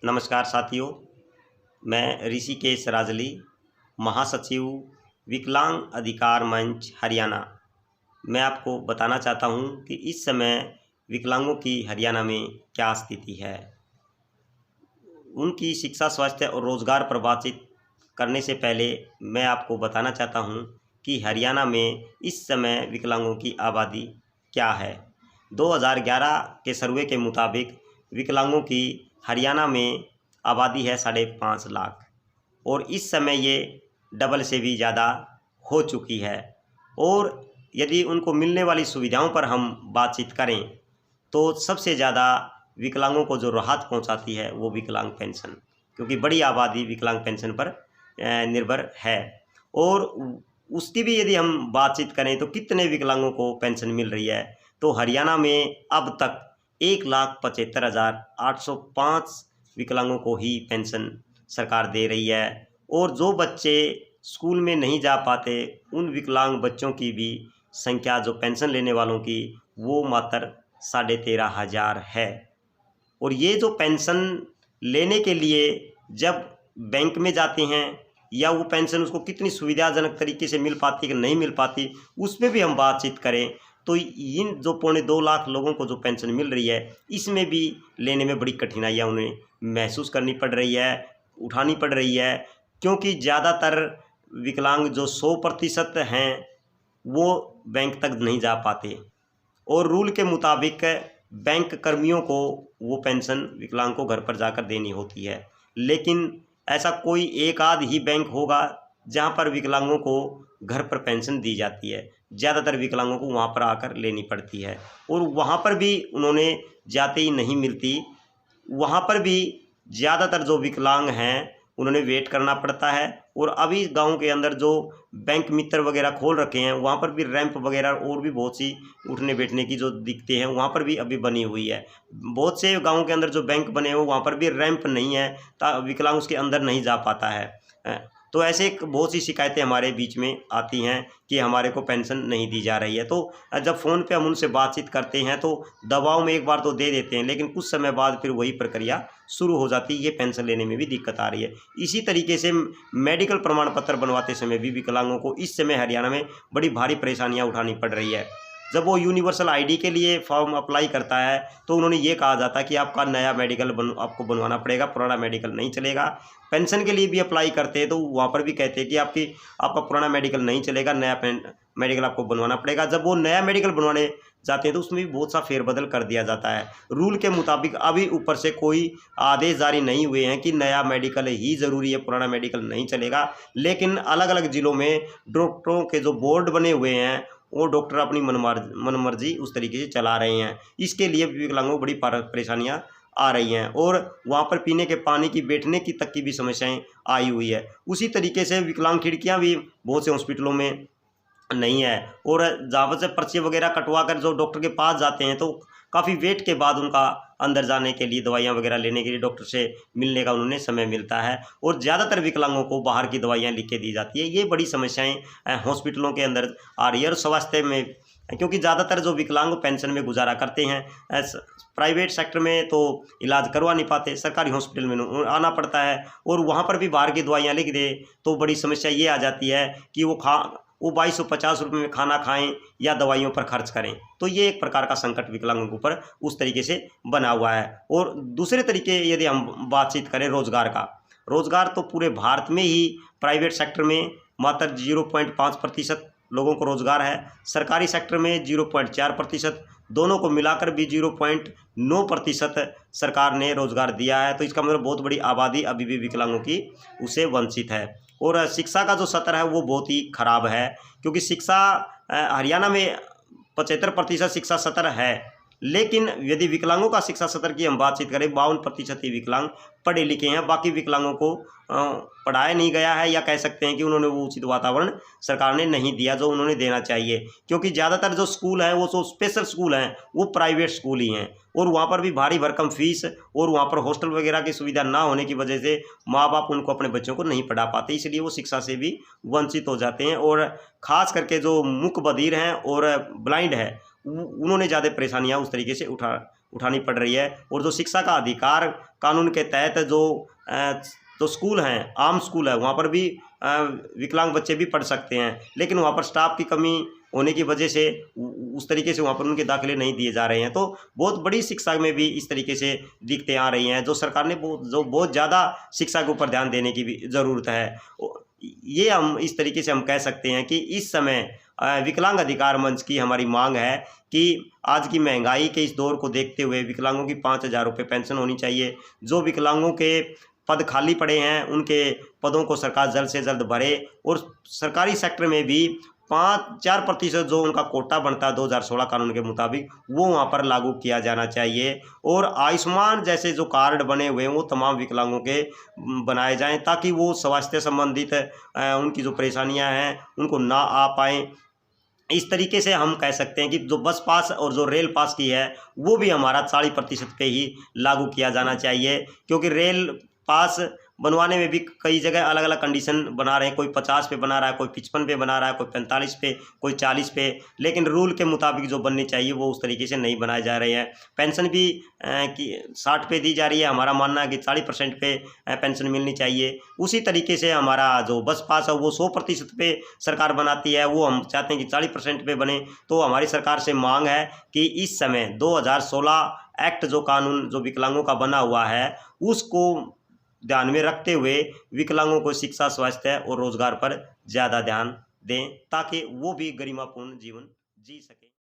नमस्कार साथियों, मैं ऋषिकेश राजली, महासचिव विकलांग अधिकार मंच हरियाणा। मैं आपको बताना चाहता हूं कि इस समय विकलांगों की हरियाणा में क्या स्थिति है। उनकी शिक्षा, स्वास्थ्य और रोजगार पर बातचीत करने से पहले मैं आपको बताना चाहता हूं कि हरियाणा में इस समय विकलांगों की आबादी क्या है। 2011 के सर्वे के मुताबिक विकलांगों की हरियाणा में आबादी है 5.5 लाख और इस समय ये डबल से भी ज़्यादा हो चुकी है। और यदि उनको मिलने वाली सुविधाओं पर हम बातचीत करें तो सबसे ज़्यादा विकलांगों को जो राहत पहुंचाती है वो विकलांग पेंशन, क्योंकि बड़ी आबादी विकलांग पेंशन पर निर्भर है। और उसकी भी यदि हम बातचीत करें तो कितने विकलांगों को पेंशन मिल रही है, तो हरियाणा में अब तक 1,75,805 विकलांगों को ही पेंशन सरकार दे रही है। और जो बच्चे स्कूल में नहीं जा पाते उन विकलांग बच्चों की भी संख्या, जो पेंशन लेने वालों की, वो मात्र 13,500 है। और ये जो पेंशन लेने के लिए जब बैंक में जाते हैं या वो पेंशन उसको कितनी सुविधाजनक तरीके से मिल पाती है कि नहीं मिल पाती, उस पर भी हम बातचीत करें तो इन जो 2.25 लाख लोगों को जो पेंशन मिल रही है, इसमें भी लेने में बड़ी कठिनाइयाँ उन्हें महसूस करनी पड़ रही है, उठानी पड़ रही है। क्योंकि ज़्यादातर विकलांग जो 100% हैं वो बैंक तक नहीं जा पाते और रूल के मुताबिक बैंक कर्मियों को वो पेंशन विकलांग को घर पर जाकर देनी होती है। लेकिन ऐसा कोई एक आध ही बैंक होगा जहाँ पर विकलांगों को घर पर पेंशन दी जाती है। ज़्यादातर विकलांगों को वहाँ पर आकर लेनी पड़ती है और वहाँ पर भी उन्होंने जाते ही नहीं मिलती। वहाँ पर भी ज़्यादातर जो विकलांग हैं उन्होंने वेट करना पड़ता है। और अभी गांव के अंदर जो बैंक मित्र वगैरह खोल रखे हैं वहाँ पर भी रैंप वगैरह और भी बहुत सी उठने बैठने की जो दिक्कतें हैं वहाँ पर भी अभी बनी हुई है। बहुत से गांव के अंदर जो बैंक बने हुए वहाँ पर भी रैंप नहीं है, विकलांग उसके अंदर नहीं जा पाता है। तो ऐसे बहुत सी शिकायतें हमारे बीच में आती हैं कि हमारे को पेंशन नहीं दी जा रही है। तो जब फ़ोन पे हम उनसे बातचीत करते हैं तो दबाव में एक बार तो दे देते हैं, लेकिन कुछ समय बाद फिर वही प्रक्रिया शुरू हो जाती है। ये पेंशन लेने में भी दिक्कत आ रही है। इसी तरीके से मेडिकल प्रमाण पत्र बनवाते समय भी विकलांगों को इस समय हरियाणा में बड़ी भारी परेशानियाँ उठानी पड़ रही है। जब वो यूनिवर्सल आईडी के लिए फॉर्म अप्लाई करता है तो उन्होंने ये कहा जाता है कि आपका नया मेडिकल आपको बनवाना पड़ेगा, पुराना मेडिकल नहीं चलेगा। पेंशन के लिए भी अप्लाई करते हैं तो वहाँ पर भी कहते हैं कि आपका पुराना मेडिकल नहीं चलेगा, नया मेडिकल आपको बनवाना पड़ेगा। जब वो नया मेडिकल बनवाने जाते हैं तो उसमें भी बहुत सा फेरबदल कर दिया जाता है। रूल के मुताबिक अभी ऊपर से कोई आदेश जारी नहीं हुए हैं कि नया मेडिकल ही ज़रूरी है, पुराना मेडिकल नहीं चलेगा। लेकिन अलग अलग ज़िलों में डॉक्टरों के जो बोर्ड बने हुए हैं वो डॉक्टर अपनी मनमर्जी उस तरीके से चला रहे हैं। इसके लिए विकलांगों को बड़ी परेशानियाँ आ रही हैं और वहाँ पर पीने के पानी की, बैठने की तक की भी समस्याएं आई हुई है। उसी तरीके से विकलांग खिड़कियाँ भी बहुत से हॉस्पिटलों में नहीं है और जहाँ से पर्ची वगैरह कटवा कर जो डॉक्टर के पास जाते हैं तो काफ़ी वेट के बाद उनका अंदर जाने के लिए, दवाइयाँ वगैरह लेने के लिए डॉक्टर से मिलने का उन्हें समय मिलता है। और ज़्यादातर विकलांगों को बाहर की दवाइयाँ लिख के दी जाती है। ये बड़ी समस्याएं हॉस्पिटलों के अंदर आ रही है और स्वास्थ्य में, क्योंकि ज़्यादातर जो विकलांग पेंशन में गुजारा करते हैं प्राइवेट सेक्टर में तो इलाज करवा नहीं पाते, सरकारी हॉस्पिटल में आना पड़ता है और वहाँ पर भी बाहर की दवाइयाँ लिख दे तो बड़ी समस्या ये आ जाती है कि वो 2250 रुपये में खाना खाएं या दवाइयों पर खर्च करें। तो ये एक प्रकार का संकट विकलांगों के ऊपर उस तरीके से बना हुआ है। और दूसरे तरीके यदि हम बातचीत करें रोज़गार का, रोज़गार तो पूरे भारत में ही प्राइवेट सेक्टर में मात्र 0.5% लोगों को रोज़गार है, सरकारी सेक्टर में 0.4%, दोनों को मिलाकर भी 0.9% सरकार ने रोज़गार दिया है। तो इसका मतलब बहुत बड़ी आबादी अभी भी विकलांगों की उससे वंचित है। और शिक्षा का जो स्तर है वो बहुत ही खराब है, क्योंकि शिक्षा हरियाणा में 75% शिक्षा स्तर है। लेकिन यदि विकलांगों का शिक्षा स्तर की हम बातचीत करें, 52% ही विकलांग पढ़े लिखे हैं। बाकी विकलांगों को पढ़ाया नहीं गया है, या कह सकते हैं कि उन्होंने वो उचित वातावरण सरकार ने नहीं दिया जो उन्होंने देना चाहिए। क्योंकि ज़्यादातर जो स्कूल हैं वो जो स्पेशल स्कूल हैं वो प्राइवेट स्कूल ही हैं और वहाँ पर भी भारी भरकम फीस और वहाँ पर हॉस्टल वगैरह की सुविधा ना होने की वजह से माँ बाप उनको अपने बच्चों को नहीं पढ़ा पाते, इसलिए वो शिक्षा से भी वंचित हो जाते हैं। और ख़ास करके जो मूक बधिर हैं और ब्लाइंड है उन्होंने ज़्यादा परेशानियाँ उस तरीके से उठानी पड़ रही है। और जो शिक्षा का अधिकार कानून के तहत जो स्कूल हैं, आम स्कूल है, वहाँ पर भी विकलांग बच्चे भी पढ़ सकते हैं, लेकिन वहाँ पर स्टाफ की कमी होने की वजह से उस तरीके से वहाँ पर उनके दाखिले नहीं दिए जा रहे हैं। तो बहुत बड़ी शिक्षा में भी इस तरीके से दिक्कतें आ रही हैं, जो सरकार ने बहुत ज़्यादा शिक्षा के ऊपर ध्यान देने की भी ज़रूरत है। ये हम इस तरीके से हम कह सकते हैं कि इस समय विकलांग अधिकार मंच की हमारी मांग है कि आज की महंगाई के इस दौर को देखते हुए विकलांगों की 5,000 रुपये पेंशन होनी चाहिए। जो विकलांगों के पद खाली पड़े हैं, उनके पदों को सरकार जल्द से जल्द भरे, और सरकारी सेक्टर में भी 5-4% जो उनका कोटा बनता है 2016 कानून के मुताबिक, वो वहाँ पर लागू किया जाना चाहिए। और आयुष्मान जैसे जो कार्ड बने हुए हैं वो तमाम विकलांगों के बनाए जाएं, ताकि वो स्वास्थ्य संबंधित उनकी जो परेशानियां हैं उनको ना आ पाएँ। इस तरीके से हम कह सकते हैं कि जो बस पास और जो रेल पास की है वो भी हमारा 40% पे ही लागू किया जाना चाहिए, क्योंकि रेल पास बनवाने में भी कई जगह अलग अलग कंडीशन बना रहे हैं। कोई 50 पे बना रहा है, कोई 55 पे बना रहा है, कोई 45 पे, कोई 40 पे, लेकिन रूल के मुताबिक जो बननी चाहिए वो उस तरीके से नहीं बनाए जा रहे हैं। पेंशन भी कि 60 पे दी जा रही है, हमारा मानना है कि 40% पे पेंशन मिलनी चाहिए। उसी तरीके से हमारा जो बस पास है वो 100% पे सरकार बनाती है, वो हम चाहते हैं कि 40% पे बने। तो हमारी सरकार से मांग है कि इस समय 2016 एक्ट जो कानून जो विकलांगों का बना हुआ है उसको ध्यान में रखते हुए विकलांगों को शिक्षा, स्वास्थ्य और रोजगार पर ज़्यादा ध्यान दें, ताकि वो भी गरिमापूर्ण जीवन जी सकें।